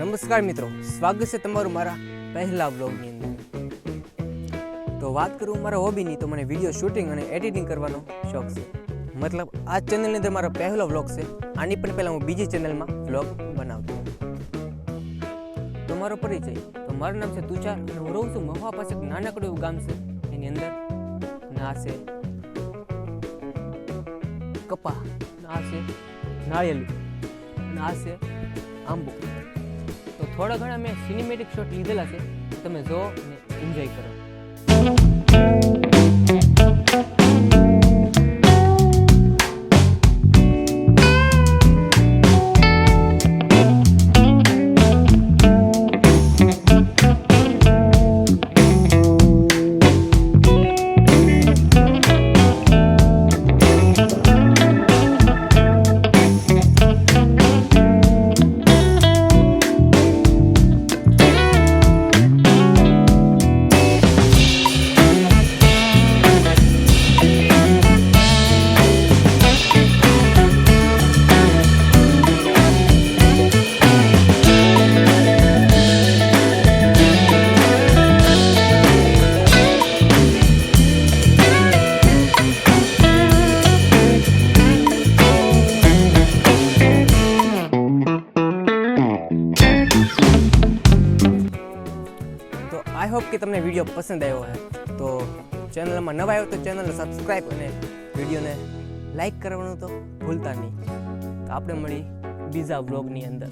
નમસ્કાર મિત્રો, સ્વાગત છે તમારું મારા પહેલા વ્લોગની અંદર. તો વાત કરું મારા હોબીની, તો મને વિડીયો શૂટિંગ અને એડિટિંગ કરવાનો શોખ છે. મતલબ આ ચેનલની અંદર મારો પહેલો વ્લોગ છે. આની પણ પહેલાં હું બીજી ચેનલમાં વ્લોગ બનાવતો. તો મારો પરિચય, તો મારું નામ છે તુષાર અને હું રહું છું મહુવા પાસે એક નાનકડું એવું ગામ છે. એની અંદર ના છે કપા, ના છે નાળિયેર, ના છે આંબો. તો થોડા ઘણા મેં સિનેમેટિક શોટ લીધેલા છે, તમે જો અને એન્જોય કરો. આઈ હોપ કે તમને વિડીયો પસંદ આવ્યો હોય. તો ચેનલમાં નવા આવ્યો તો ચેનલને સબસ્ક્રાઈબ અને વિડીયોને લાઈક કરવાનું તો ભૂલતા નહીં. તો આપણે મળી બીજા વ્લોગની અંદર.